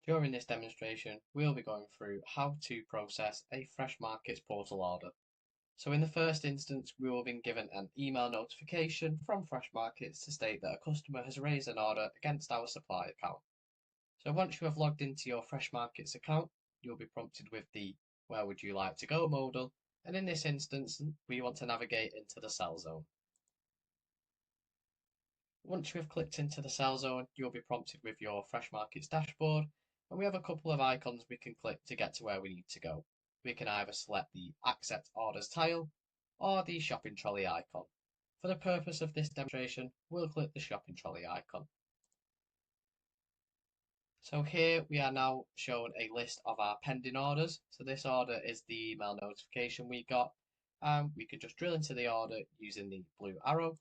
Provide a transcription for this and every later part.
During this demonstration, we'll be going through how to process a Freshmarkets portal order. So in the first instance, we will be given an email notification from Freshmarkets to state that a customer has raised an order against our supply account. So once you have logged into your Freshmarkets account, you'll be prompted with the "Where would you like to go" modal, and in this instance, we want to navigate into the sell zone. Once you have clicked into the sell zone, you'll be prompted with your Freshmarkets dashboard, and we have a couple of icons we can click to get to where we need to go. We can either select the Accept Orders tile or the shopping trolley icon. For the purpose of this demonstration, we'll click the shopping trolley icon. So here we are now shown a list of our pending orders. So this order is the email notification we got. We can just drill into the order using the blue arrow.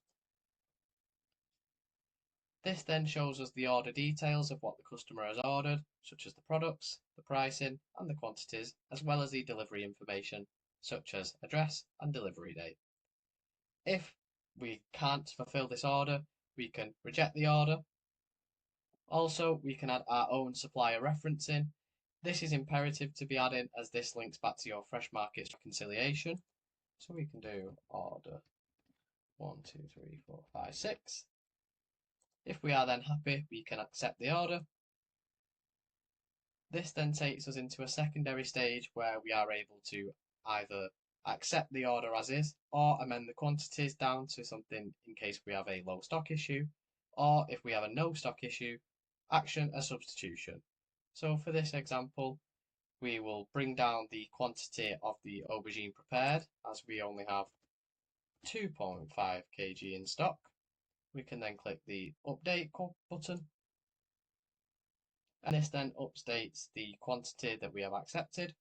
This then shows us the order details of what the customer has ordered, such as the products, the pricing, and the quantities, as well as the delivery information, such as address and delivery date. If we can't fulfill this order, we can reject the order. Also, we can add our own supplier referencing. This is imperative to be added as this links back to your Freshmarkets reconciliation. So we can do order 1, 2, 3, 4, 5, 6. If we are then happy, we can accept the order. This then takes us into a secondary stage where we are able to either accept the order as is or amend the quantities down to something in case we have a low stock issue, or if we have a no stock issue, action a substitution. So for this example, we will bring down the quantity of the aubergine prepared as we only have 2.5 kg in stock. We can then click the update button, and this then updates the quantity that we have accepted.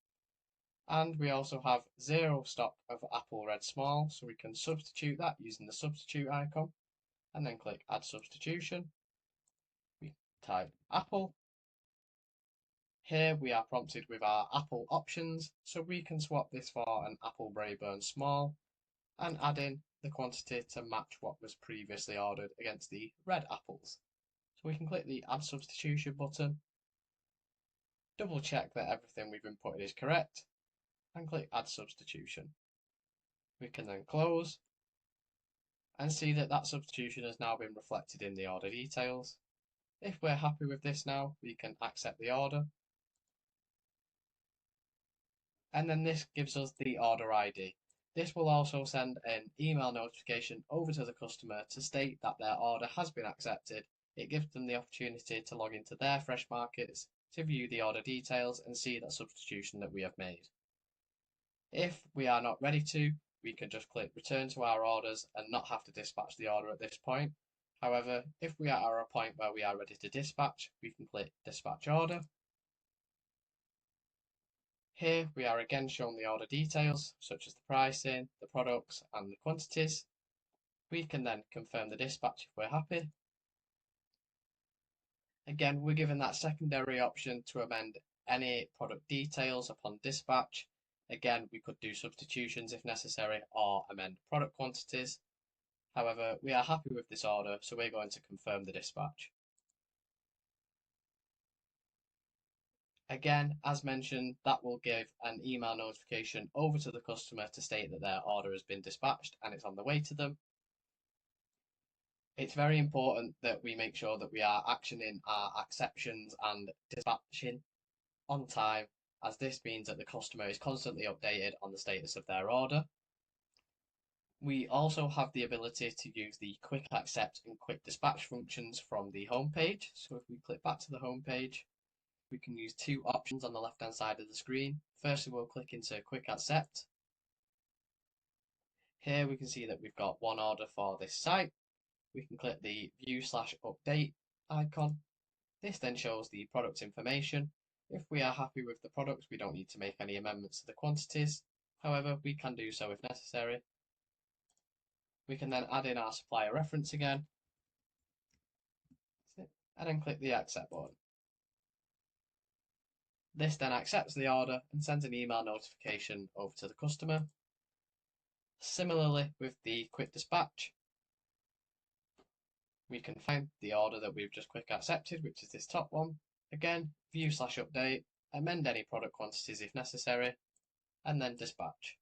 And we also have 0 stock of apple red small, so we can substitute that using the substitute icon and then click add substitution. We type apple. Here we are prompted with our apple options, so we can swap this for an apple Braeburn small and add in the quantity to match what was previously ordered against the red apples. So we can click the add substitution button, double check that everything we've inputted is correct, and click add substitution. We can then close and see that that substitution has now been reflected in the order details. If we're happy with this now, we can accept the order. And then this gives us the order ID. This will also send an email notification over to the customer to state that their order has been accepted. It gives them the opportunity to log into their Freshmarkets to view the order details and see that substitution that we have made. If we are not ready to, we can just click return to our orders and not have to dispatch the order at this point. However, if we are at a point where we are ready to dispatch, we can click dispatch order. Here we are again shown the order details, such as the pricing, the products, and the quantities. We can then confirm the dispatch if we're happy. Again, we're given that secondary option to amend any product details upon dispatch. Again, we could do substitutions if necessary or amend product quantities. However, we are happy with this order, so we're going to confirm the dispatch. Again, as mentioned, that will give an email notification over to the customer to state that their order has been dispatched and it's on the way to them. It's very important that we make sure that we are actioning our acceptions and dispatching on time, as this means that the customer is constantly updated on the status of their order. We also have the ability to use the quick accept and quick dispatch functions from the home page. So if we click back to the home page, we can use two options on the left hand side of the screen. Firstly, we'll click into quick accept. Here we can see that we've got one order for this site. We can click the view/update icon. This then shows the product information. If we are happy with the product, we don't need to make any amendments to the quantities. However, we can do so if necessary. We can then add in our supplier reference again, and then click the accept button. This then accepts the order and sends an email notification over to the customer. Similarly, with the quick dispatch, we can find the order that we've just quick accepted, which is this top one. Again, view/update, amend any product quantities if necessary, and then dispatch.